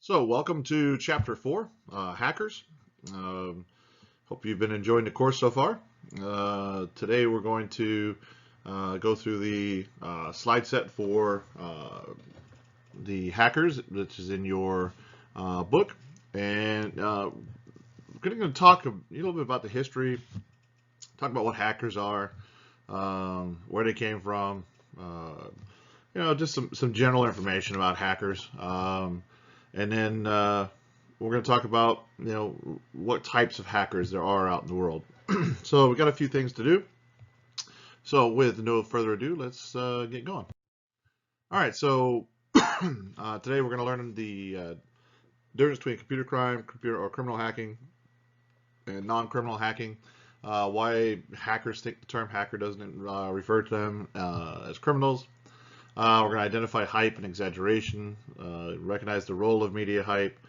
So, welcome to Chapter 4, Hackers. Um, Hope you've been enjoying the course so far. Today we're going to go through the slide set for the hackers, which is in your book. And we're going to talk a little bit about the history, talk about what hackers are, where they came from, just some general information about hackers. And then we're going to talk about, what types of hackers there are out in the world. So we've got a few things to do. So with no further ado, let's get going. All right, so today we're going to learn the difference between computer crime, computer or criminal hacking, and non-criminal hacking. Why hackers think the term hacker doesn't refer to them as criminals. We're going to identify hype and exaggeration, recognize the role of media hype.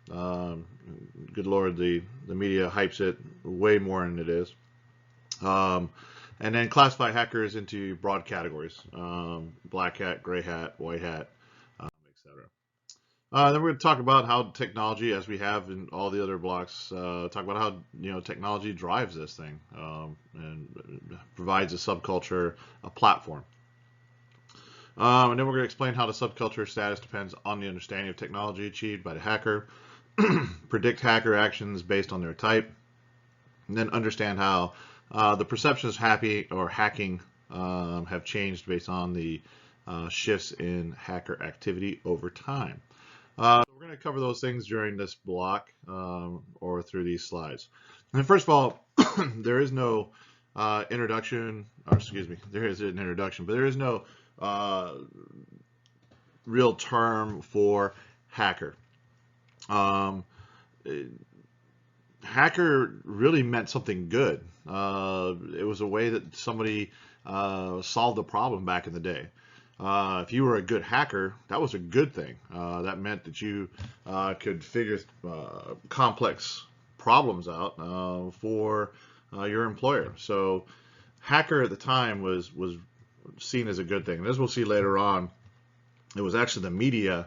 Good Lord, the media hypes it way more than it is. And then classify hackers into broad categories, black hat, gray hat, white hat, etc. Then we're going to talk about how technology, as we have in all the other blocks, talk about how technology drives this thing and provides a subculture, a platform. And then we're going to explain how the subculture status depends on the understanding of technology achieved by the hacker, predict hacker actions based on their type, and then understand how the perceptions of hacking have changed based on the shifts in hacker activity over time. So we're going to cover those things during this block or through these slides. And first of all, there is no introduction, or excuse me, there is an introduction, but there is no real term for hacker. Hacker really meant something good. It was a way that somebody solved a problem back in the day. If you were a good hacker, that was a good thing. That meant that you could figure complex problems out for your employer. So hacker at the time was seen as a good thing. And as we'll see later on, it was actually the media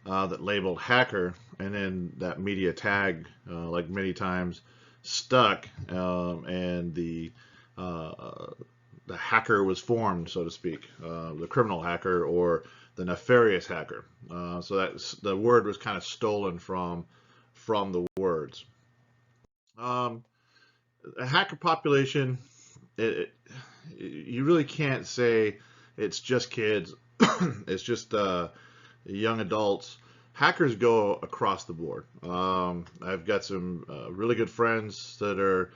that labeled hacker, and then that media tag, like many times, stuck, and the hacker was formed, so to speak, the criminal hacker or the nefarious hacker. So that the word was kind of stolen from the words. A hacker population, you really can't say it's just kids, it's just young adults. Hackers go across the board. I've got some really good friends that are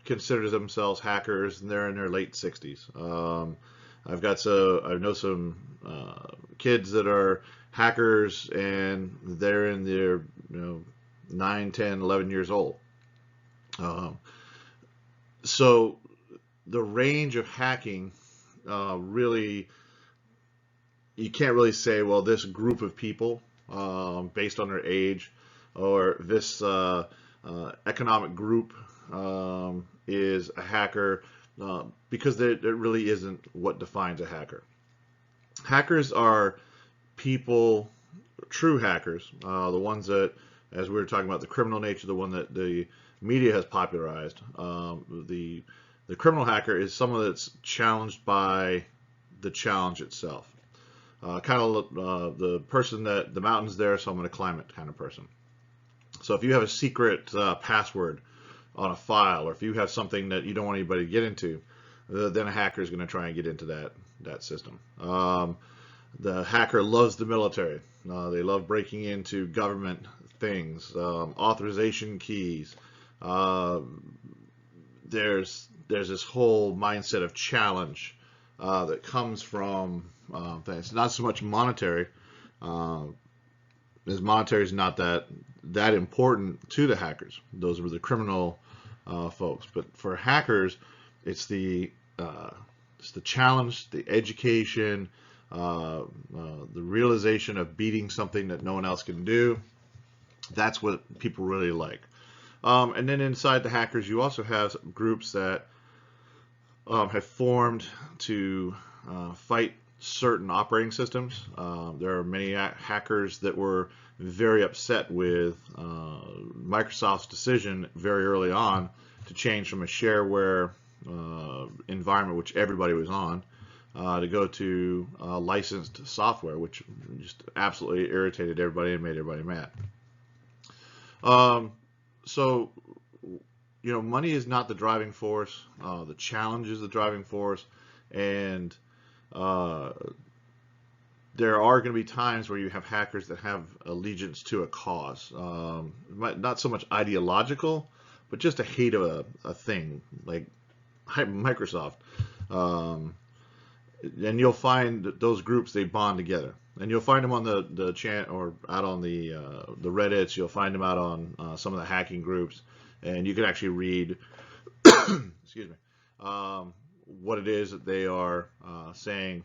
consider themselves hackers, and they're in their late 60s. I know some kids that are hackers, and they're in their 9, 10, 11 years old. So the range of hacking really, you can't really say, well, this group of people based on their age or this economic group is a hacker, because there really isn't what defines a hacker. Hackers are people, true hackers, the ones that, as we were talking about the criminal nature, the one that the media has popularized. The criminal hacker is someone that's challenged by the challenge itself. Kind of the person that the mountain's there, so I'm going to climb it kind of person. So if you have a secret password on a file, or if you have something that you don't want anybody to get into, then a hacker is going to try and get into that system. The hacker loves the military. They love breaking into government things, authorization keys. There's this whole mindset of challenge that comes from things. Not so much monetary, as monetary is not that important to the hackers. Those were the criminal folks. But for hackers, it's the challenge, the education, the realization of beating something that no one else can do. That's what people really like. And then inside the hackers, you also have groups that have formed to fight certain operating systems. There are many hackers that were very upset with Microsoft's decision very early on to change from a shareware environment, which everybody was on, to go to licensed software, which just absolutely irritated everybody and made everybody mad. So, money is not the driving force. The challenge is the driving force, and there are going to be times where you have hackers that have allegiance to a cause, not so much ideological, but just a hate of a thing like Microsoft. And you'll find that those groups, they bond together, and you'll find them on the chat or out on the Reddits. You'll find them out on some of the hacking groups, and you can actually read excuse me, what it is that they are saying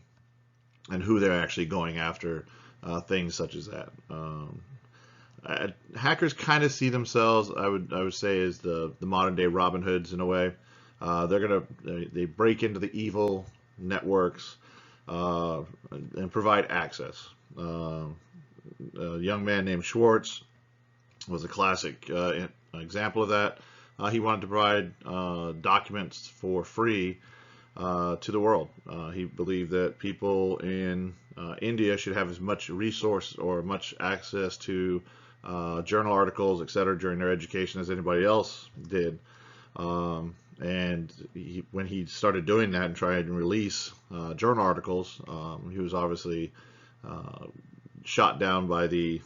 and who they're actually going after, things such as that. Hackers kind of see themselves, I would say, as the modern day Robin Hoods in a way. They break into the evil networks and provide access. A young man named Schwartz was a classic example of that. He wanted to provide documents for free to the world. He believed that people in India should have as much resource or much access to journal articles, etc., during their education as anybody else did. And when he started doing that and trying to release journal articles, he was obviously shot down by the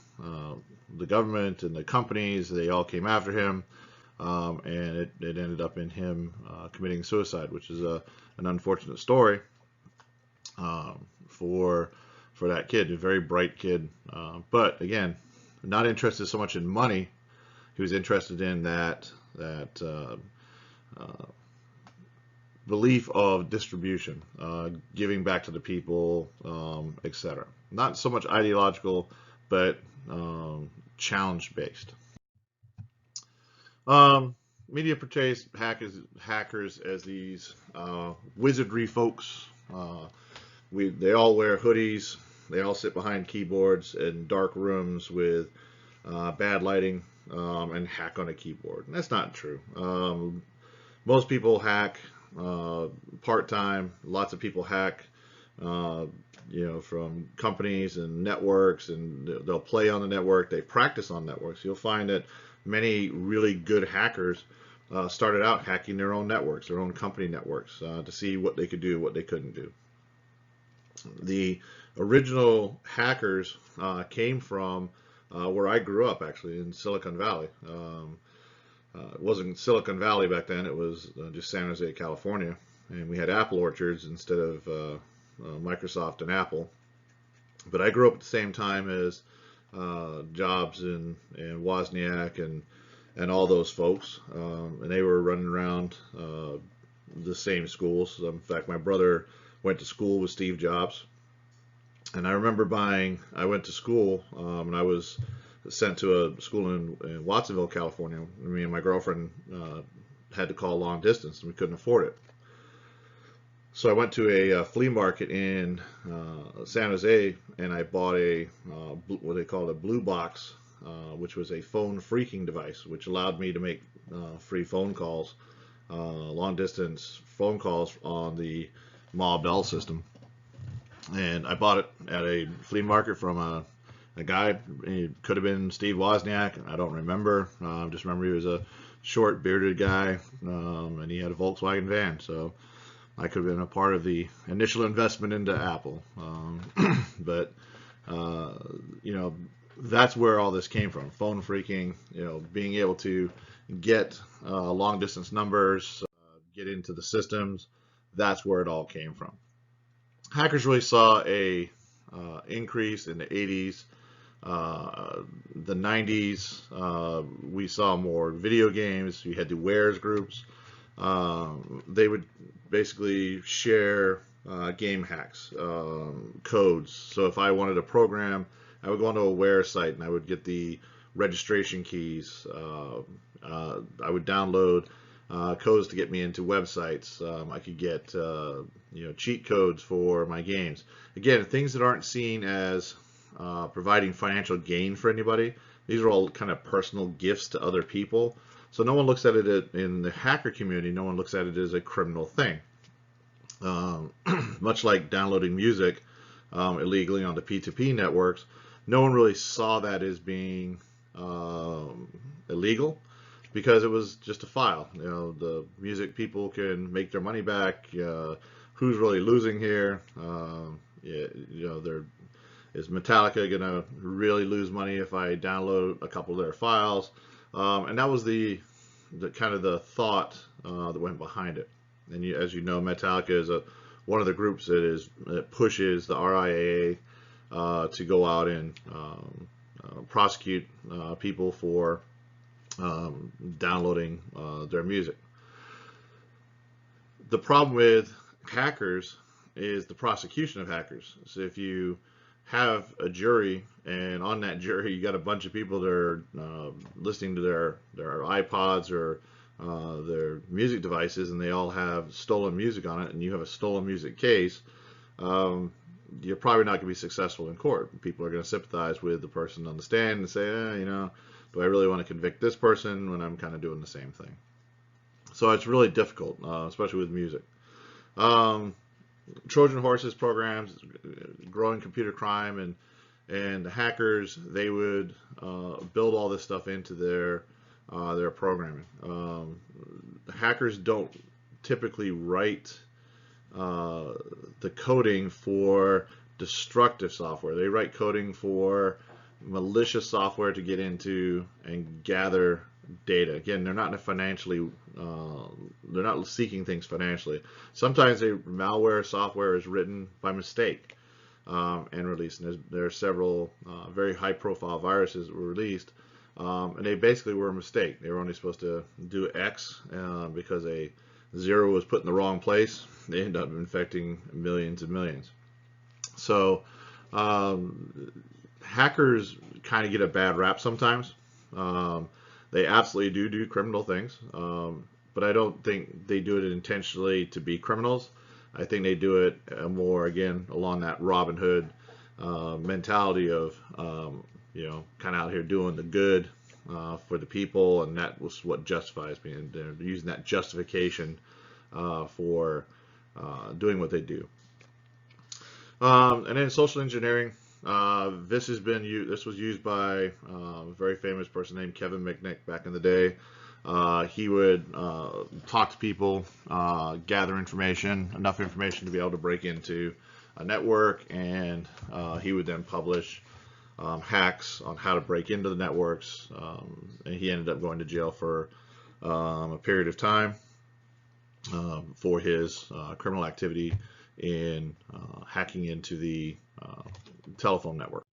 government and the companies. They all came after him, and it ended up in him committing suicide, which is an unfortunate story for that kid, a very bright kid. But again, not interested so much in money. He was interested in that belief of distribution, giving back to the people, etc. Not so much ideological, but challenge based. Media portrays hackers as these wizardry folks. They all wear hoodies. They all sit behind keyboards in dark rooms with bad lighting and hack on a keyboard. And that's not true. Most people hack part-time. Lots of people hack, from companies and networks, and they'll play on the network. They practice on networks. You'll find that many really good hackers started out hacking their own networks, their own company networks, to see what they could do, what they couldn't do. The original hackers came from where I grew up, actually, in Silicon Valley. It wasn't Silicon Valley back then, it was just San Jose, California, and we had apple orchards instead of Microsoft and Apple. But I grew up at the same time as Jobs and Wozniak and all those folks, and they were running around the same schools. In fact, my brother went to school with Steve Jobs, and I remember I went to school, and I was sent to a school in Watsonville, California. Me and my girlfriend had to call long distance, and we couldn't afford it. So I went to a flea market in San Jose, and I bought what they call a blue box, which was a phone phreaking device, which allowed me to make free phone calls, long distance phone calls on the Ma Bell system. And I bought it at a flea market from a guy. He could have been Steve Wozniak. I don't remember. Just remember he was a short, bearded guy, and he had a Volkswagen van. So I could have been a part of the initial investment into Apple. But that's where all this came from. Phone phreaking, being able to get long distance numbers, get into the systems. That's where it all came from. Hackers really saw a increase in the 80s. The 90s, we saw more video games. You had the wares groups. They would basically share game hacks, codes. So if I wanted a program, I would go onto a Ware site and I would get the registration keys. I would download codes to get me into websites. I could get cheat codes for my games. Again, things that aren't seen as providing financial gain for anybody. These are all kind of personal gifts to other people. So no one looks at it in the hacker community. No one looks at it as a criminal thing. Much like downloading music illegally onto P2P networks, no one really saw that as being illegal because it was just a file. The music people can make their money back. Who's really losing here? Is Metallica gonna really lose money if I download a couple of their files? And that was the kind of the thought that went behind it. And as you know, Metallica is one of the groups that pushes the RIAA to go out and prosecute people for downloading their music. The problem with hackers is the prosecution of hackers. So if you have a jury, and on that jury you got a bunch of people that are listening to their iPods or their music devices, and they all have stolen music on it, and you have a stolen music case, you're probably not going to be successful in court. People are going to sympathize with the person on the stand and say, do I really want to convict this person when I'm kind of doing the same thing? So it's really difficult, especially with music. Trojan horses programs, growing computer crime, and the hackers, they would build all this stuff into their programming. Hackers don't typically write the coding for destructive software. They write coding for malicious software to get into and gather data. Again, they're not they're not seeking things financially. Sometimes malware software is written by mistake and released. And there are several very high-profile viruses that were released, and they basically were a mistake. They were only supposed to do X because a 0 was put in the wrong place. They end up infecting millions and millions. So hackers kind of get a bad rap sometimes. They absolutely do criminal things, but I don't think they do it intentionally to be criminals. I think they do it more, again, along that Robin Hood mentality of, kind of out here doing the good for the people, and that was what justifies me. And they're using that justification for doing what they do. And then social engineering. This was used by a very famous person named Kevin Mitnick back in the day. He would talk to people, gather enough information to be able to break into a network, and he would then publish hacks on how to break into the networks. And he ended up going to jail for a period of time for his criminal activity in hacking into the telephone network.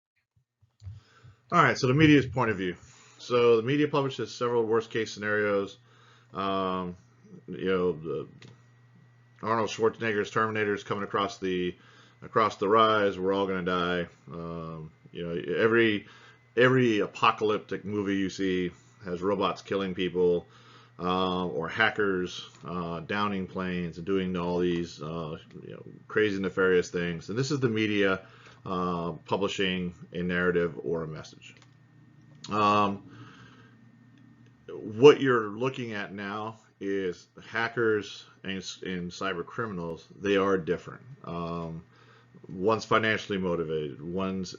All right, so the media's point of view. So the media publishes several worst case scenarios. The Arnold Schwarzenegger's Terminator is coming across the rise. We're all going to die. Every apocalyptic movie you see has robots killing people, or hackers downing planes and doing all these crazy nefarious things. And this is the media publishing a narrative or a message. What you're looking at now is hackers and cyber criminals. They are different. One's financially motivated, one's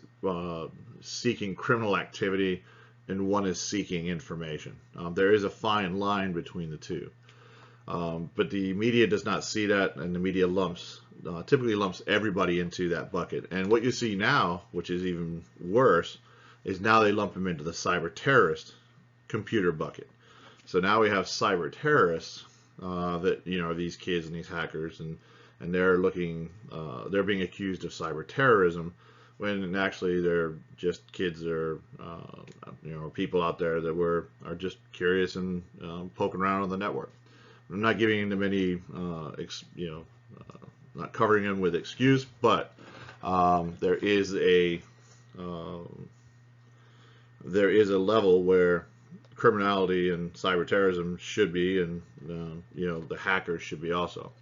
seeking criminal activity, and one is seeking information. There is a fine line between the two. But the media does not see that, and the media typically lumps everybody into that bucket. And what you see now, which is even worse, is now they lump them into the cyber terrorist computer bucket. So now we have cyber terrorists that are these kids and these hackers, and they're being accused of cyber terrorism, when actually they're just kids that are people out there that are just curious and poking around on the network. I'm not giving them any not covering them with excuse, but there is a level where criminality and cyber terrorism should be, and the hackers should be also.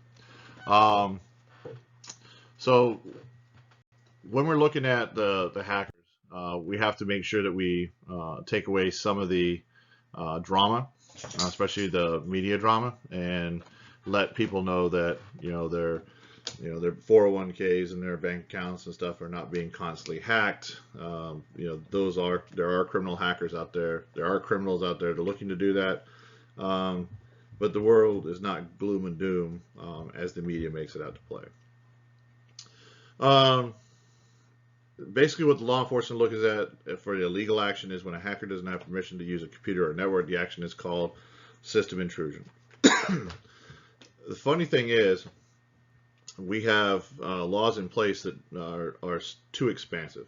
So when we're looking at the hackers, we have to make sure that we take away some of the drama, especially the media drama, and let people know that their 401ks and their bank accounts and stuff are not being constantly hacked. There are criminal hackers out there. There are criminals out there that are looking to do that. But the world is not gloom and doom as the media makes it out to play. Basically, what the law enforcement looks at for the illegal action is when a hacker doesn't have permission to use a computer or network, the action is called system intrusion. The funny thing is, we have laws in place that are too expansive.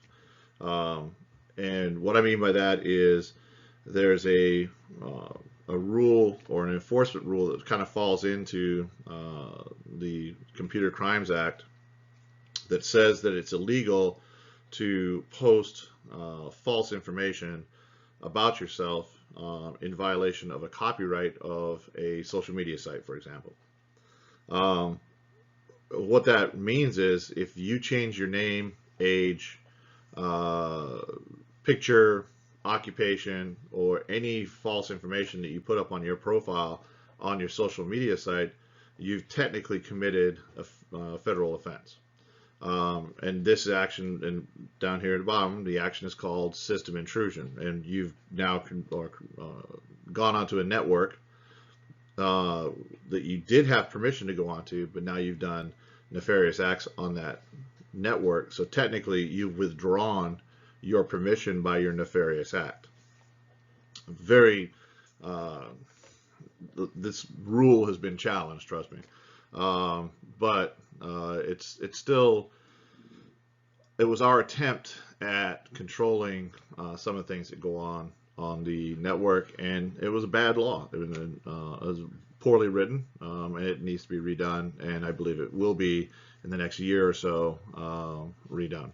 And what I mean by that is there's a rule or an enforcement rule that kind of falls into the Computer Crimes Act that says that it's illegal to post false information about yourself in violation of a copyright of a social media site, for example. What that means is if you change your name, age, picture, occupation, or any false information that you put up on your profile on your social media site, you've technically committed a federal offense. And this action, and down here at the bottom, the action is called system intrusion. And you've now gone onto a network that you did have permission to go onto, but now you've done nefarious acts on that network. So technically, you've withdrawn your permission by your nefarious act. This rule has been challenged, trust me. But it's still, it was our attempt at controlling some of the things that go on the network, and it was a bad law. It was poorly written, and it needs to be redone, and I believe it will be in the next year or so redone.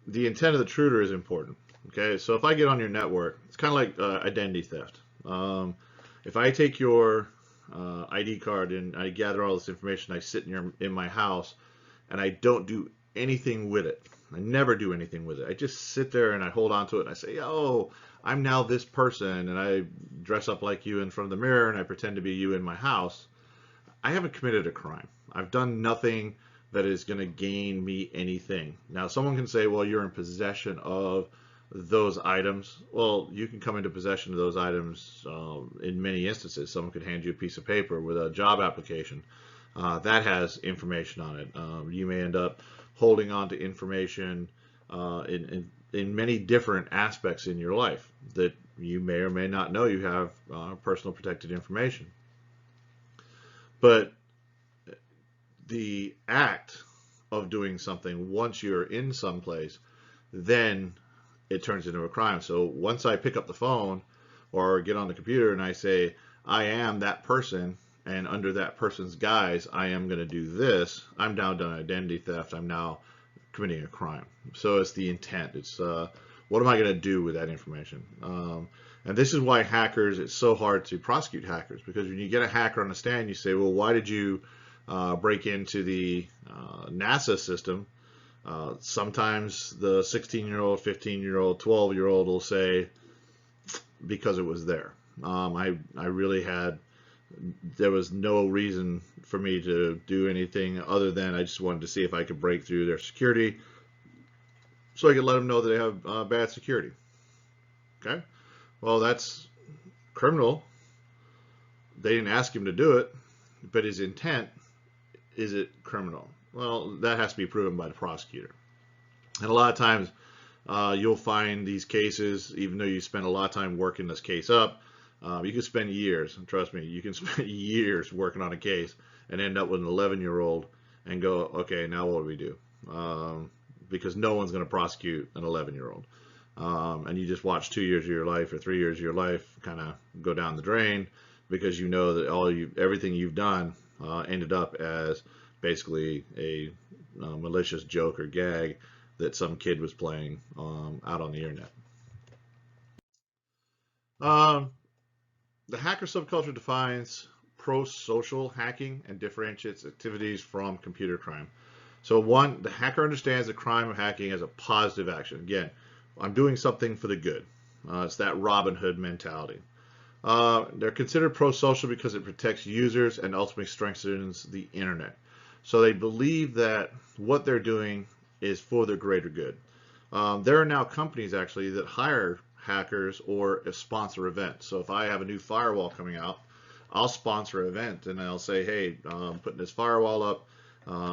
The intent of the intruder is important. Okay, so if I get on your network, it's kind of like identity theft. If I take your ID card and I gather all this information, I sit in my house, and I don't do anything with it. I never do anything with it. I just sit there and I hold on to it and I say, oh, I'm now this person, and I dress up like you in front of the mirror and I pretend to be you in my house. I haven't committed a crime. I've done nothing that is going to gain me anything. Now, someone can say, well, you're in possession of those items. Well, you can come into possession of those items in many instances. Someone could hand you a piece of paper with a job application that has information on it. You may end up holding on to information in many different aspects in your life that you may or may not know you have personal protected information. But the act of doing something, once you're in some place, then it turns into a crime. So once I pick up the phone or get on the computer and I say, I am that person, and under that person's guise, I am going to do this, I'm now done identity theft. I'm now committing a crime. So it's the intent. It's what am I going to do with that information? And this is why hackers, it's so hard to prosecute hackers, because when you get a hacker on the stand, you say, well, why did you break into the NASA system? Sometimes the 16-year-old, 15-year-old, 12-year-old will say, because it was there. I really had, there was no reason for me to do anything other than I just wanted to see if I could break through their security so I could let them know that they have bad security. Okay? Well, that's criminal. They didn't ask him to do it, but his intent, is it criminal? Well, that has to be proven by the prosecutor. And a lot of times you'll find these cases, even though you spend a lot of time working this case up, you can spend years, and trust me, you can spend years working on a case and end up with an 11-year-old and go, okay, now what do we do? Because no one's going to prosecute an 11-year-old. And you just watch 2 years of your life or 3 years of your life kind of go down the drain because you know that everything you've done ended up as basically a malicious joke or gag that some kid was playing out on the internet. The hacker subculture defines pro-social hacking and differentiates activities from computer crime. So one, the hacker understands the crime of hacking as a positive action. Again, I'm doing something for the good. It's that Robin Hood mentality. They're considered pro-social because it protects users and ultimately strengthens the internet. So they believe that what they're doing is for the greater good. There are now companies actually that hire hackers or sponsor events. So if I have a new firewall coming out, I'll sponsor an event and I'll say, hey, I'm putting this firewall up.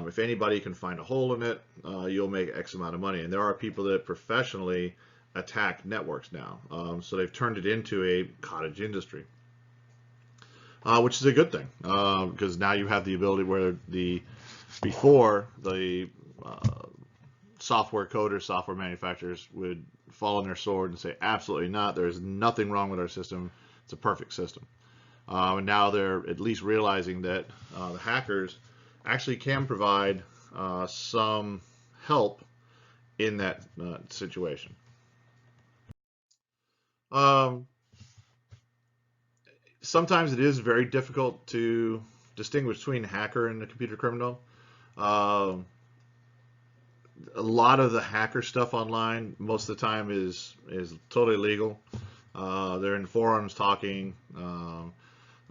If anybody can find a hole in it, you'll make X amount of money. And there are people that professionally attack networks now. So they've turned it into a cottage industry, which is a good thing, because now you have the ability where before the software coders, software manufacturers would fall on their sword and say, absolutely not, there's nothing wrong with our system, it's a perfect system. And now they're at least realizing that the hackers actually can provide some help in that situation. Sometimes it is very difficult to distinguish between a hacker and a computer criminal. A lot of the hacker stuff online, most of the time, is totally legal. They're in forums talking.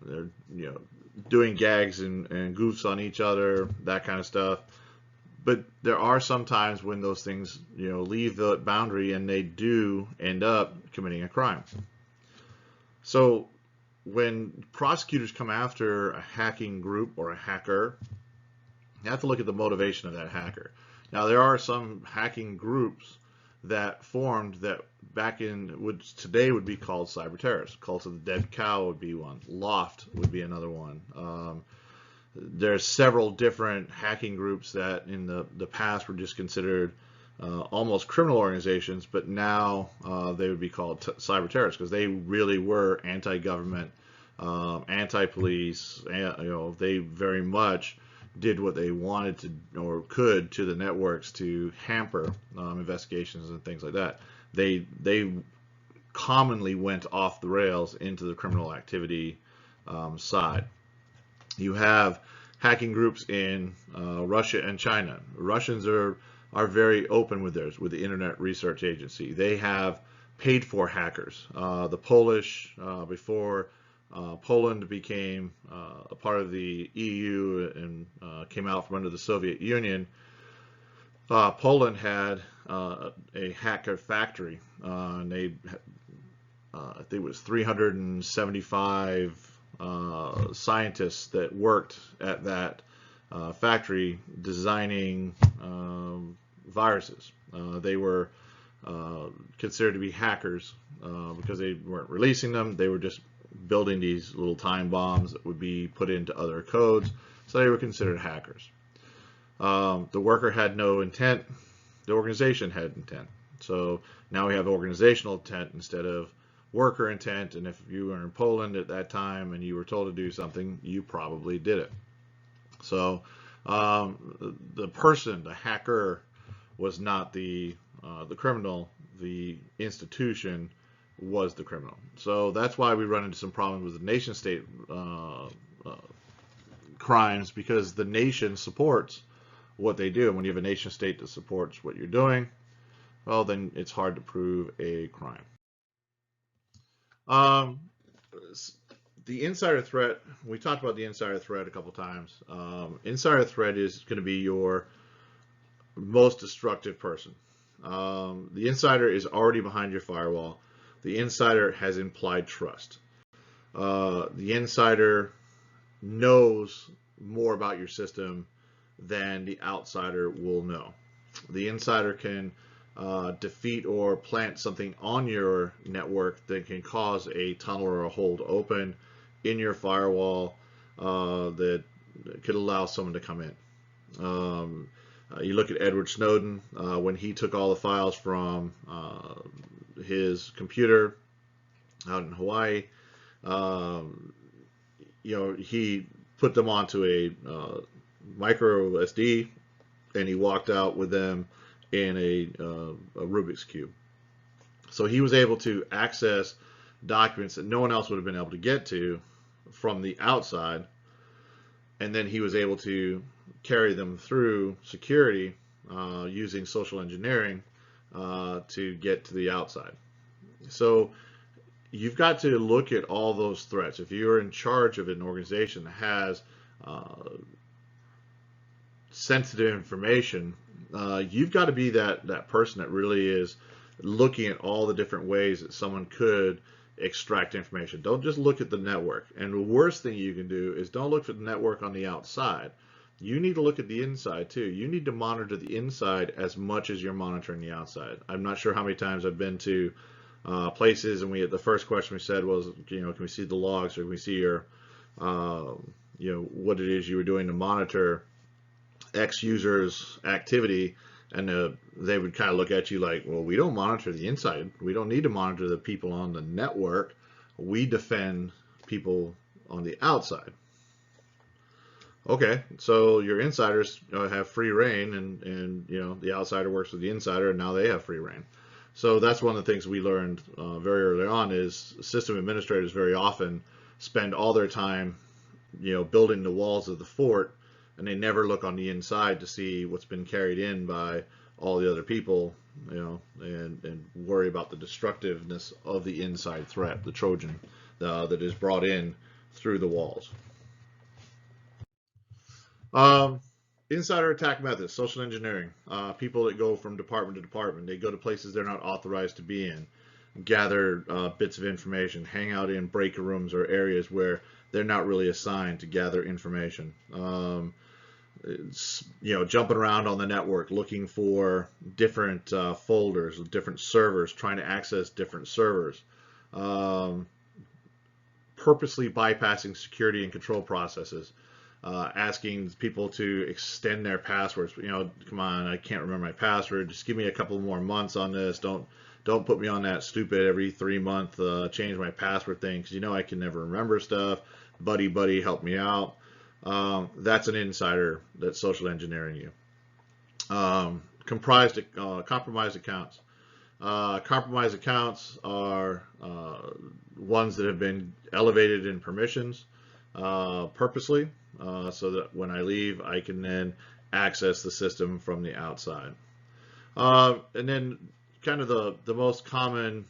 They're doing gags and goofs on each other, that kind of stuff. But there are some times when those things leave the boundary and they do end up committing a crime. So when prosecutors come after a hacking group or a hacker, you have to look at the motivation of that hacker. Now, there are some hacking groups that formed that back in which today would be called cyber terrorists. Cult of the Dead Cow would be one. Loft would be another one. There's several different hacking groups that in the past were just considered almost criminal organizations, but now they would be called cyber terrorists because they really were anti-government, anti-police. They very much did what they wanted to or could to the networks to hamper investigations and things like that. They commonly went off the rails into the criminal activity side. You have hacking groups in Russia and China. Russians are very open with theirs, with the Internet Research Agency. They have paid for hackers. The Polish, before Poland became a part of the EU and came out from under the Soviet Union, Poland had a hacker factory. And they, I think it was 375 scientists that worked at that factory designing viruses. They were considered to be hackers because they weren't releasing them. They were just building these little time bombs that would be put into other codes, so they were considered hackers. The worker had no intent, the organization had intent. So now we have organizational intent instead of worker intent, and if you were in Poland at that time and you were told to do something, you probably did it. So the person, the hacker, was not the criminal. The institution was the criminal. So that's why we run into some problems with the nation state crimes, because the nation supports what they do. And when you have a nation state that supports what you're doing, well, then it's hard to prove a crime. The insider threat, we talked about the insider threat a couple times. Insider threat is going to be your most destructive person. The insider is already behind your firewall. The insider has implied trust. The insider knows more about your system than the outsider will know. The insider can defeat or plant something on your network that can cause a tunnel or a hole to open in your firewall that could allow someone to come in. You look at Edward Snowden, when he took all the files from his computer out in Hawaii, he put them onto a micro SD, and he walked out with them in a Rubik's Cube. So he was able to access documents that no one else would have been able to get to from the outside, and then he was able to carry them through security using social engineering to get to the outside. So you've got to look at all those threats. If you're in charge of an organization that has sensitive information, you've got to be that person that really is looking at all the different ways that someone could extract information. Don't just look at the network. And the worst thing you can do is don't look at the network on the outside. You need to look at the inside too. You need to monitor the inside as much as you're monitoring the outside. I'm not sure how many times I've been to places, and the first question we said was, can we see the logs, or can we see your, what it is you were doing to monitor X user's activity, and they would kind of look at you like, well, we don't monitor the inside. We don't need to monitor the people on the network. We defend people on the outside. Okay, so your insiders have free reign, and the outsider works with the insider, and now they have free reign. So that's one of the things we learned very early on is system administrators very often spend all their time, building the walls of the fort, and they never look on the inside to see what's been carried in by all the other people, and worry about the destructiveness of the inside threat, the Trojan, that is brought in through the walls. Insider attack methods, social engineering. People that go from department to department, they go to places they're not authorized to be in, gather bits of information, hang out in breaker rooms or areas where they're not really assigned to gather information. Jumping around on the network, looking for different folders, different servers, trying to access different servers. Purposely bypassing security and control processes. Asking people to extend their passwords. Come on, I can't remember my password. Just give me a couple more months on this. Don't put me on that stupid every 3-month change my password thing, because I can never remember stuff. Buddy, help me out. That's an insider that's social engineering you. Compromised accounts. Compromised accounts are ones that have been elevated in permissions purposely, so that when I leave, I can then access the system from the outside. And then kind of the most common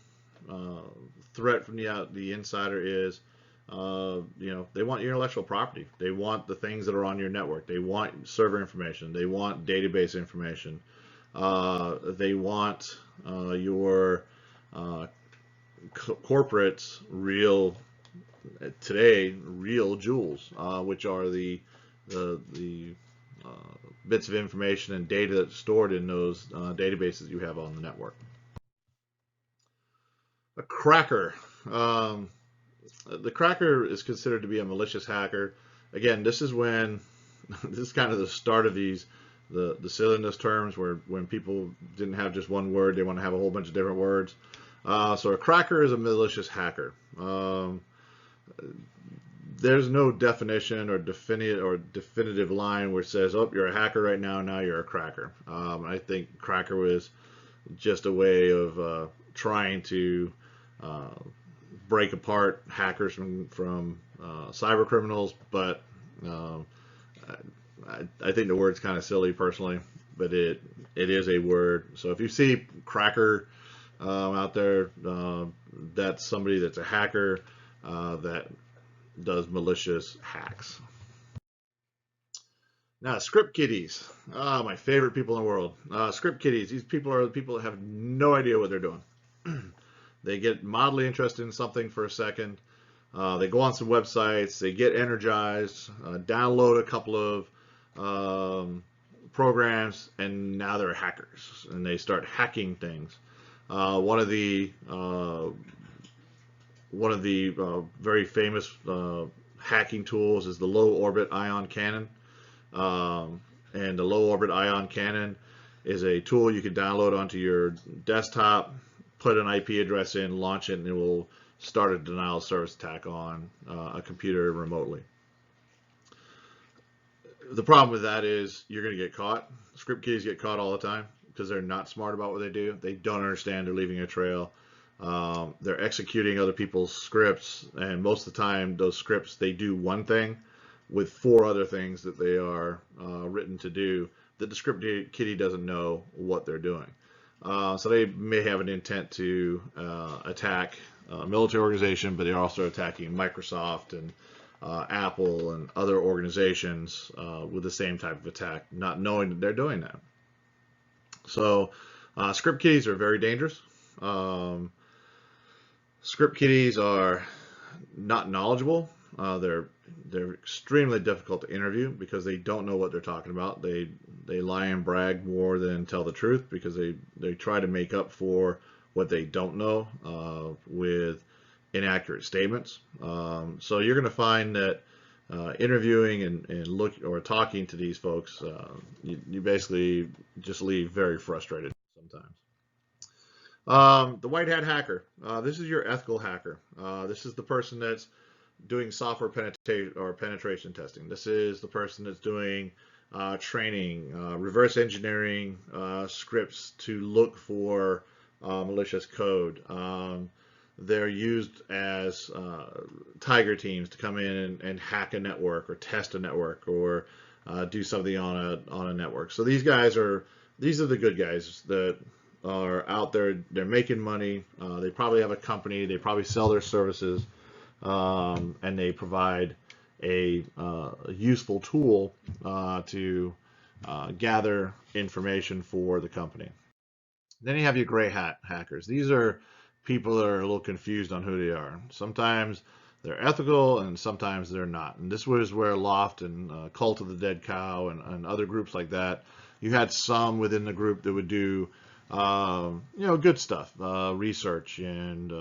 threat from the insider is, they want your intellectual property. They want the things that are on your network. They want server information. They want database information. They want your corporate's real jewels, which are the bits of information and data that's stored in those databases you have on the network. A cracker. The cracker is considered to be a malicious hacker. Again, this is when this is kind of the start of the silliness terms, where when people didn't have just one word, they want to have a whole bunch of different words. So a cracker is a malicious hacker. There's no definition or definitive line where it says, oh, you're a hacker right now, now you're a cracker. I think cracker was just a way of trying to break apart hackers from cyber criminals, but I think the word's kind of silly personally, but it is a word. So if you see cracker out there, that's somebody that's a hacker that does malicious hacks. Now, script kiddies, my favorite people in the world. Script kiddies, these people are the people that have no idea what they're doing. They get mildly interested in something for a second. They go on some websites, they get energized, download a couple of programs, and now they're hackers, and they start hacking things. One of the very famous hacking tools is the low orbit ion cannon. And the low orbit ion cannon is a tool you can download onto your desktop, put an IP address in, launch it, and it will start a denial of service attack on a computer remotely. The problem with that is you're going to get caught. Script kiddies get caught all the time because they're not smart about what they do. They don't understand they're leaving a trail. They're executing other people's scripts, and most of the time those scripts, they do one thing with 4 other things that they are written to do that the script kiddie doesn't know what they're doing. So they may have an intent to attack a military organization, but they're also attacking Microsoft and Apple and other organizations with the same type of attack, not knowing that they're doing that. So script kiddies are very dangerous. Script kiddies are not knowledgeable. They're extremely difficult to interview because they don't know what they're talking about. They lie and brag more than tell the truth because they try to make up for what they don't know with inaccurate statements. So you're going to find that interviewing and look or talking to these folks, you basically just leave very frustrated sometimes. The white hat hacker. This is your ethical hacker. This is the person that's doing software penetration testing. This is the person that's doing training, reverse engineering scripts to look for malicious code. They're used as tiger teams to come in and hack a network or test a network or do something on a network. So these are the good guys that are out there. They're making money. They probably have a company. They probably sell their services, and they provide a useful tool to gather information for the company. Then you have your gray hat hackers. These are people that are a little confused on who they are. Sometimes they're ethical and sometimes they're not. And this was where Loft and Cult of the Dead Cow and other groups like that, you had some within the group that would do good stuff, research and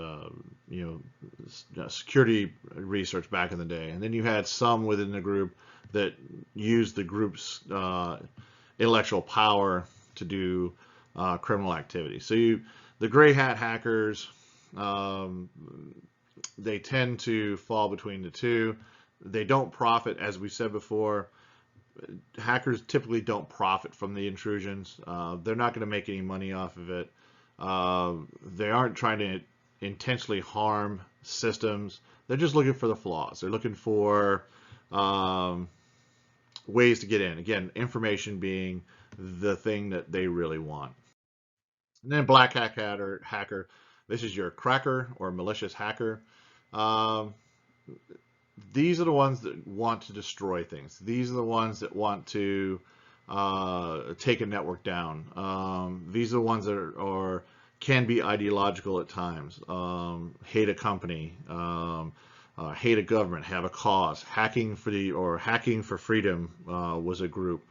security research back in the day. And then you had some within the group that used the group's intellectual power to do criminal activity. So the gray hat hackers, they tend to fall between the two. They don't profit, as we said before. Hackers typically don't profit from the intrusions. They're not going to make any money off of it. They aren't trying to intentionally harm systems. They're just looking for the flaws. They're looking for ways to get in. Again, information being the thing that they really want. And then black hat hacker. This is your cracker or malicious hacker. These are the ones that want to destroy things. These are the ones that want to take a network down. These are the ones that can be ideological at times. Hate a company, hate a government, have a cause. Hacking for Freedom was a group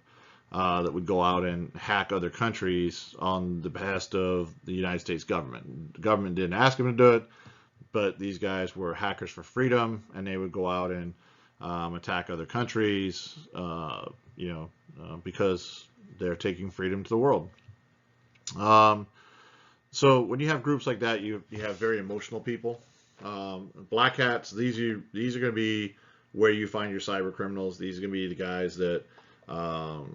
that would go out and hack other countries on the behest of the United States government. The government didn't ask them to do it, but these guys were hackers for freedom, and they would go out and attack other countries, because they're taking freedom to the world. So when you have groups like that, you have very emotional people. Black hats, these are going to be where you find your cyber criminals. These are going to be the guys that are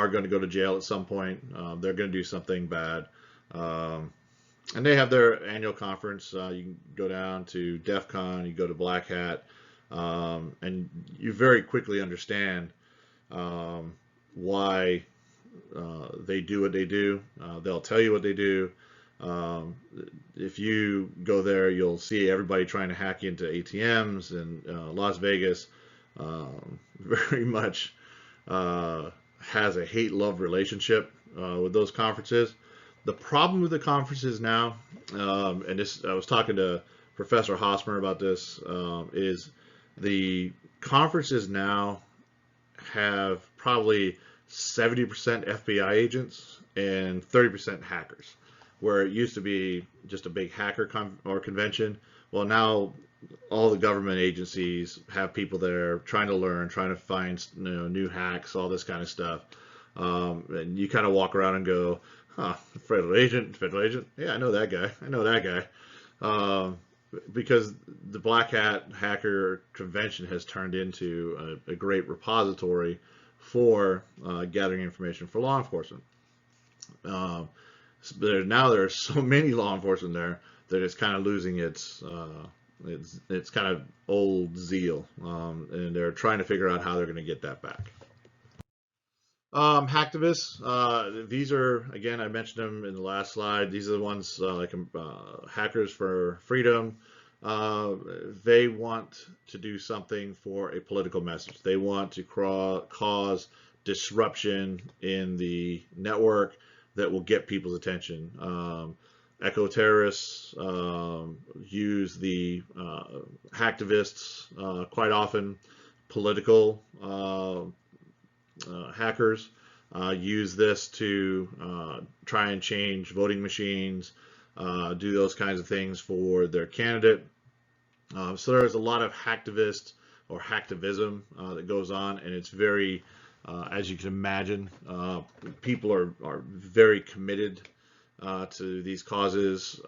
going to go to jail at some point. They're going to do something bad. And they have their annual conference. You can go down to DEF CON, you go to Black Hat, and you very quickly understand why they do what they do. They'll tell you what they do. If you go there, you'll see everybody trying to hack into ATMs, and Las Vegas very much has a hate-love relationship with those conferences. The problem with the conferences now, and this, I was talking to Professor Hosmer about this, is the conferences now have probably 70% FBI agents and 30% hackers, where it used to be just a big hacker convention. Well, now all the government agencies have people there trying to learn, trying to find new hacks, all this kind of stuff. And you kind of walk around and go, huh, federal agent, yeah, I know that guy. Because the Black Hat Hacker Convention has turned into a great repository for gathering information for law enforcement. Now there are so many law enforcement there that it's kind of losing its kind of old zeal, and they're trying to figure out how they're going to get that back. Hacktivists, these are, again, I mentioned them in the last slide. These are the ones like Hackers for Freedom. They want to do something for a political message. They want to cause disruption in the network that will get people's attention. Echo terrorists use the hacktivists quite often. Political hackers use this to try and change voting machines, do those kinds of things for their candidate. So there's a lot of hacktivist or hacktivism that goes on, and it's very, as you can imagine, people are very committed to these causes,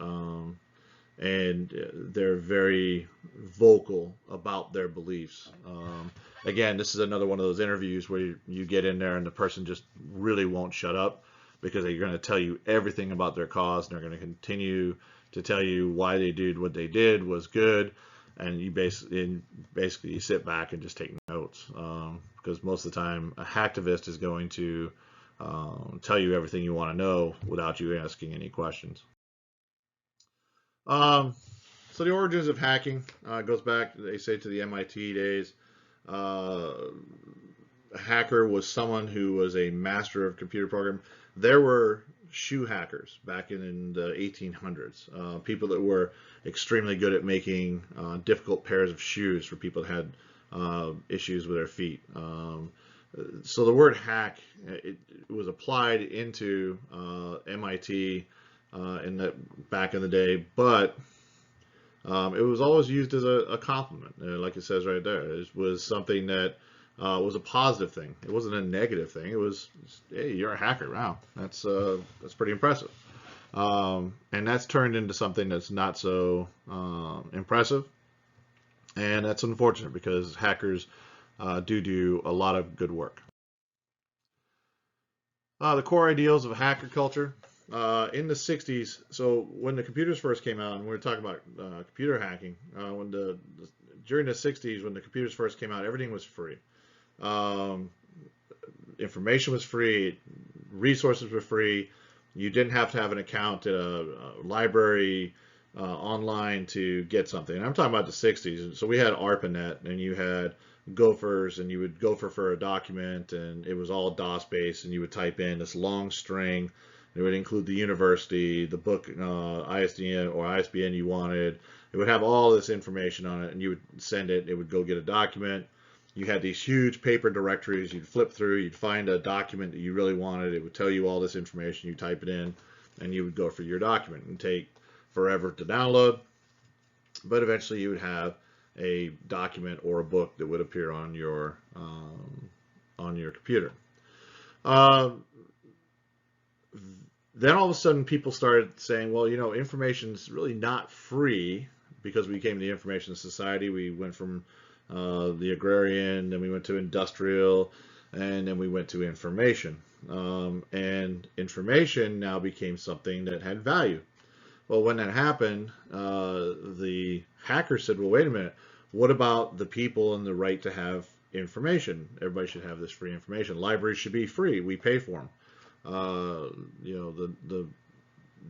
and they're very vocal about their beliefs. Again, this is another one of those interviews where you get in there and the person just really won't shut up, because they're going to tell you everything about their cause, and they're going to continue to tell you why they did what they did was good, and you basically you sit back and just take notes, because most of the time a hacktivist is going to tell you everything you want to know without you asking any questions. So the origins of hacking goes back, they say, to the MIT days. A hacker was someone who was a master of computer program. There were shoe hackers back in the 1800s, people that were extremely good at making difficult pairs of shoes for people that had issues with their feet. So the word hack, it was applied into MIT back in the day, but it was always used as a compliment, like it says right there. It was something that was a positive thing. It wasn't a negative thing. It was, hey, you're a hacker. Wow, that's pretty impressive. And that's turned into something that's not so impressive, and that's unfortunate, because hackers do a lot of good work. The core ideals of hacker culture. In the 60s, so when the computers first came out, and we're talking about computer hacking, during the 60s, when the computers first came out, everything was free. Information was free, resources were free. You didn't have to have an account at a library online to get something. And I'm talking about the 60s. So we had ARPANET, and you had Gophers, and you would gopher for a document, and it was all DOS based, and you would type in this long string. It would include the university, the book, ISDN or ISBN you wanted. It would have all this information on it, and you would send it. It would go get a document. You had these huge paper directories. You'd flip through. You'd find a document that you really wanted. It would tell you all this information. You type it in, and you would go for your document. It would take forever to download, but eventually you would have a document or a book that would appear on your computer. Then all of a sudden people started saying, well, you know, information is really not free, because we came to the information society. We went from the agrarian, then we went to industrial, and then we went to information. And information now became something that had value. Well, when that happened, the hacker said, well, wait a minute, what about the people and the right to have information? Everybody should have this free information. Libraries should be free. We pay for them. You know,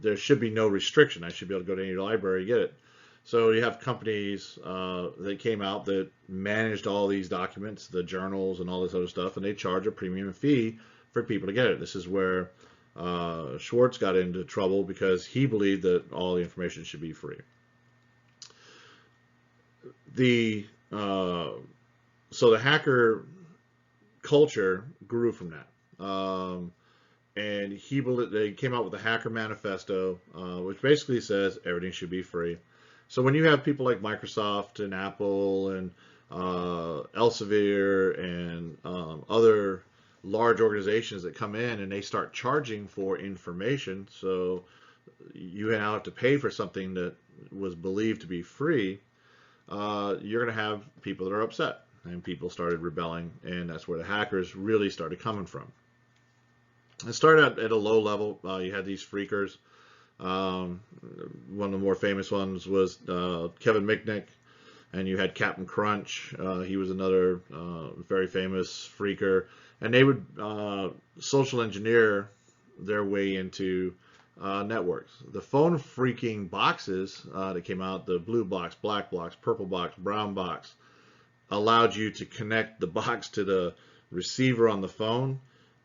there should be no restriction. I should be able to go to any library and get it. So you have companies that came out that managed all these documents, the journals and all this other stuff, and they charge a premium fee for people to get it. This is where Schwartz got into trouble, because he believed that all the information should be free. So the hacker culture grew from that. And they came out with a hacker manifesto, which basically says everything should be free. So when you have people like Microsoft and Apple and Elsevier and other large organizations that come in and they start charging for information, so you now have to pay for something that was believed to be free, you're going to have people that are upset, and people started rebelling, and that's where the hackers really started coming from. It started at a low level. You had these freakers. One of the more famous ones was Kevin Mitnick, and you had Captain Crunch. He was another very famous freaker, and they would social engineer their way into networks. The phone freaking boxes that came out, the blue box, black box, purple box, brown box, allowed you to connect the box to the receiver on the phone,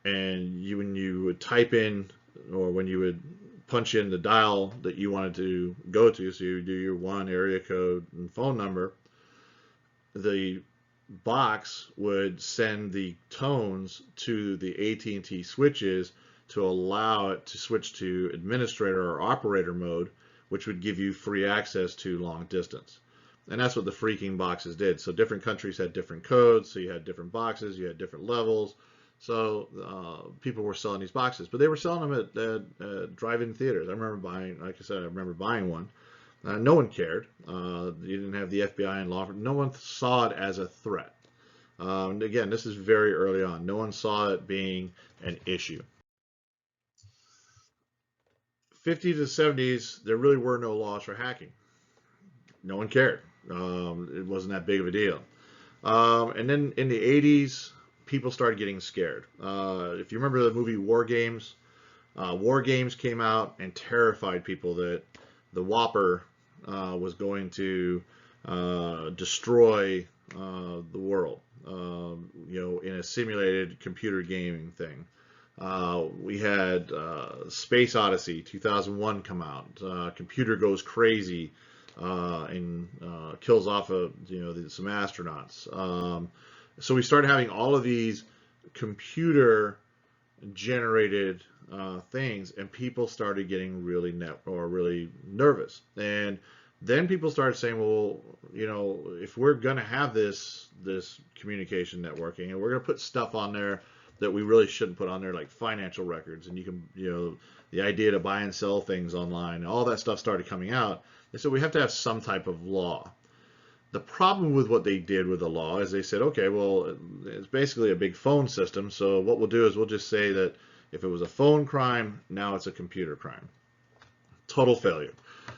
and when you would type in, or when you would punch in the dial that you wanted to go to, so you do your one area code and phone number, the box would send the tones to the AT&T switches to allow it to switch to administrator or operator mode, which would give you free access to long distance. And that's what the freaking boxes did. So different countries had different codes, so you had different boxes, you had different levels. So people were selling these boxes, but they were selling them at drive-in theaters. I remember buying, like I said, I remember buying one. No one cared. You didn't have the FBI and law. No one saw it as a threat. Again, this is very early on. No one saw it being an issue. 50s to 70s, there really were no laws for hacking. No one cared. It wasn't that big of a deal. And then in the 80s, people started getting scared. If you remember the movie War Games, War Games came out and terrified people that the Whopper was going to destroy the world, in a simulated computer gaming thing. We had Space Odyssey 2001 come out. Computer goes crazy and kills off some astronauts. So we started having all of these computer generated things, and people started getting really really nervous. And then people started saying, well, if we're going to have this communication networking, and we're going to put stuff on there that we really shouldn't put on there, like financial records, and you can, the idea to buy and sell things online, all that stuff started coming out. They said we have to have some type of law. The problem with what they did with the law is they said, okay, well, it's basically a big phone system, so what we'll do is we'll just say that if it was a phone crime, now it's a computer crime. Total failure.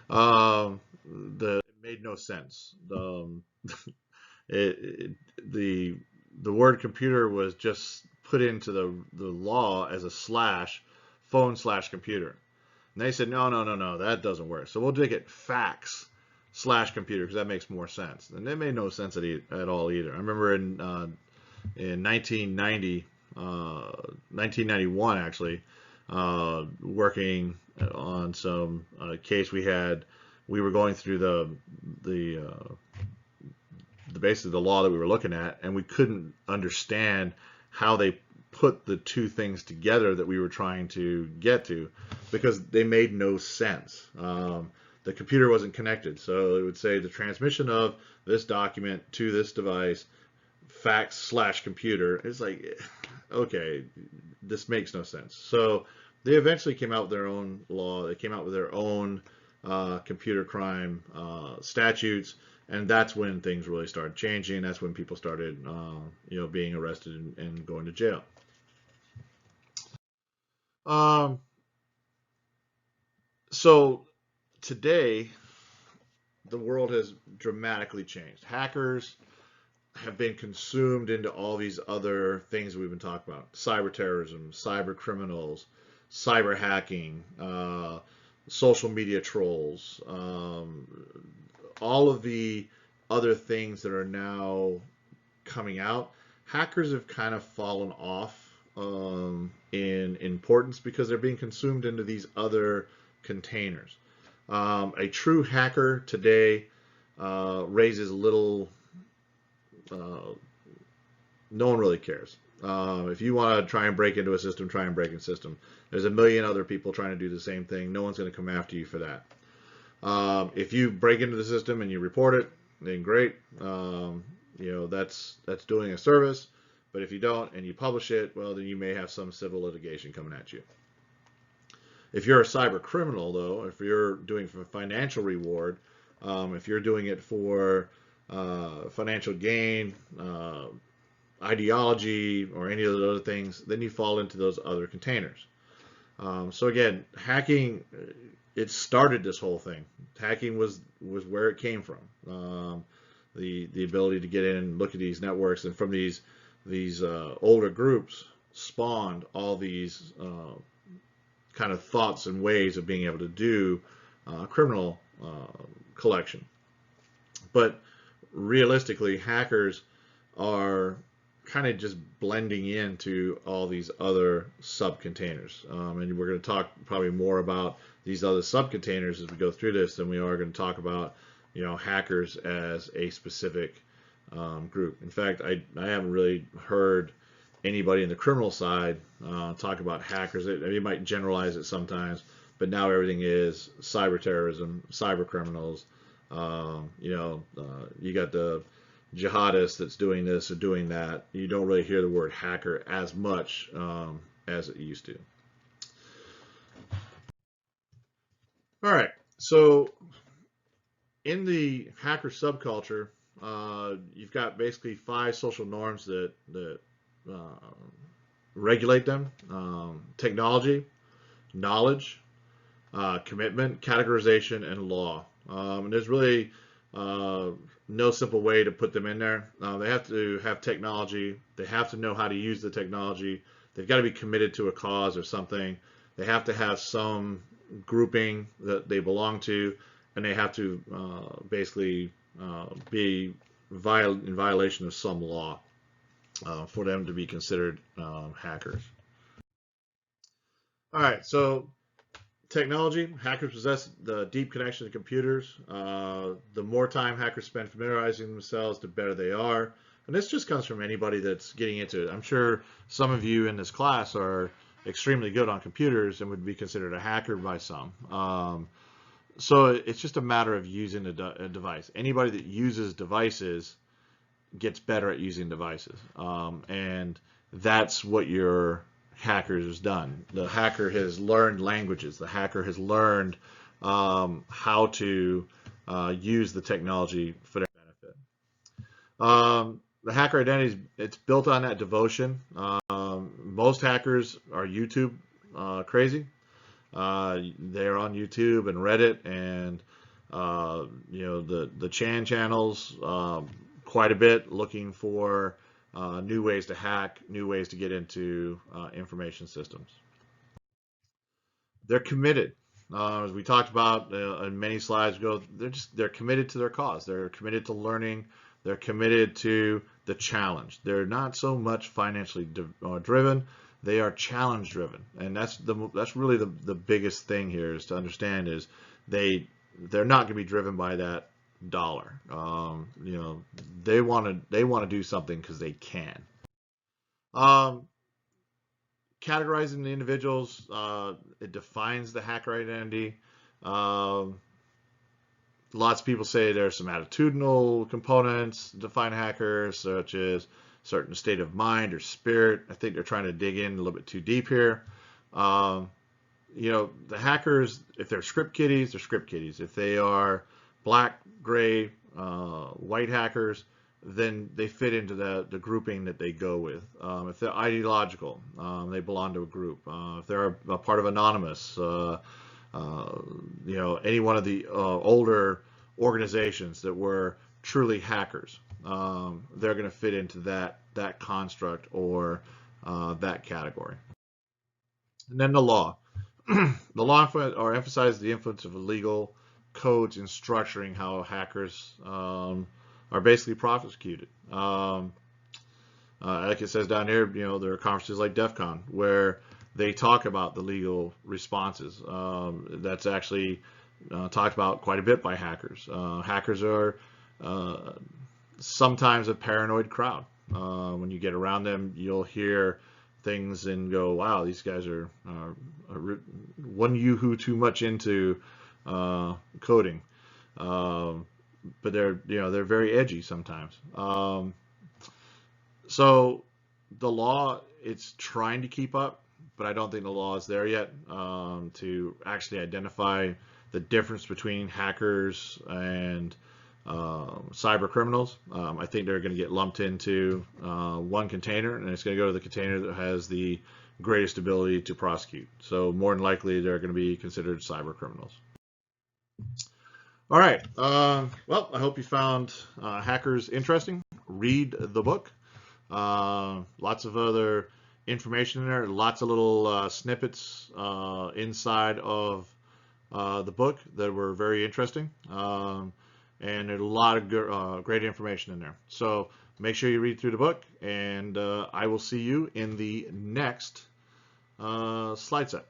It made no sense. The word computer was just put into the law as a slash, phone/computer. And they said, no, that doesn't work. So we'll take it fax/computer, because that makes more sense. And it made no sense at all either. I remember in 1990, 1991 actually, working on some case we were going through the basically the law that we were looking at, and we couldn't understand how they put the two things together that we were trying to get to, because they made no sense. The computer wasn't connected, so it would say the transmission of this document to this device, fax/computer. It's like, okay, this makes no sense. So they eventually came out with their own law. They came out with their own computer crime statutes, and that's when things really started changing. That's when people started, being arrested and going to jail. So today, the world has dramatically changed. Hackers have been consumed into all these other things we've been talking about: cyber terrorism, cyber criminals, cyber hacking, social media trolls, all of the other things that are now coming out. Hackers have kind of fallen off in importance because they're being consumed into these other containers. A true hacker today raises little, no one really cares. If you want to try and break into a system, try and break into a system. There's a million other people trying to do the same thing. No one's going to come after you for that. If you break into the system and you report it, then great. That's doing a service. But if you don't and you publish it, well, then you may have some civil litigation coming at you. If you're a cyber criminal, though, if you're doing it for financial reward, if you're doing it for financial gain, ideology, or any of those other things, then you fall into those other containers. So again, hacking, it started this whole thing. Hacking was where it came from. The ability to get in and look at these networks, and from these older groups spawned all these kind of thoughts and ways of being able to do criminal collection. But realistically, hackers are kind of just blending into all these other subcontainers. And we're going to talk probably more about these other subcontainers as we go through this than we are going to talk about, hackers as a specific group. In fact, I haven't really heard anybody in the criminal side talk about hackers. You might generalize it sometimes, but now everything is cyber terrorism, cyber criminals. You got the jihadist that's doing this or doing that. You don't really hear the word hacker as much as it used to. All right, so in the hacker subculture, you've got basically 5 social norms that regulate them: technology, knowledge, commitment, categorization, and law. And there's really no simple way to put them in there. They have to have technology. They have to know how to use the technology. They've got to be committed to a cause or something. They have to have some grouping that they belong to, and they have to basically be in violation of some law for them to be considered hackers. All right, so technology. Hackers possess the deep connection to computers. The more time hackers spend familiarizing themselves, the better they are. And this just comes from anybody that's getting into it. I'm sure some of you in this class are extremely good on computers and would be considered a hacker by some. So it's just a matter of using a device. Anybody that uses devices gets better at using devices. And that's what your hacker has done. The hacker has learned languages. The hacker has learned how to use the technology for their benefit. The hacker identity, it's built on that devotion. Most hackers are YouTube crazy. They're on YouTube and Reddit and the Chan channels quite a bit, looking for new ways to hack, new ways to get into information systems. They're committed. As we talked about in many slides ago, they're committed to their cause. They're committed to learning. They're committed to the challenge. They're not so much financially driven. They are challenge driven, and that's really the biggest thing here is to understand is they're not going to be driven by that dollar. They want to do something because they can. Categorizing the individuals, it defines the hacker identity. Lots of people say there's some attitudinal components that define hackers, such as certain state of mind or spirit. I think they're trying to dig in a little bit too deep here. The hackers, if they're script kiddies, they're script kiddies. If they are black, gray, white hackers, then they fit into the grouping that they go with. If they're ideological, they belong to a group. If they're a part of Anonymous, any one of the older organizations that were truly hackers, they're going to fit into that construct or that category. And then the law. The law emphasizes the influence of legal codes in structuring how hackers are basically prosecuted. Like it says down here, there are conferences like DEF CON where they talk about the legal responses. That's actually talked about quite a bit by hackers. Hackers are sometimes a paranoid crowd. When you get around them, you'll hear things and go, wow, these guys are one yoo-hoo too much into coding. But they're very edgy sometimes. So the law, it's trying to keep up, but I don't think the law is there yet to actually identify the difference between hackers and cyber criminals. I think they're going to get lumped into one container, and it's going to go to the container that has the greatest ability to prosecute. So more than likely, they're going to be considered cyber criminals. All right. Well, I hope you found Hackers interesting. Read the book. Lots of other information in there. Lots of little snippets inside of the book that were very interesting. And there's a lot of great information in there. So make sure you read through the book, and I will see you in the next slide set.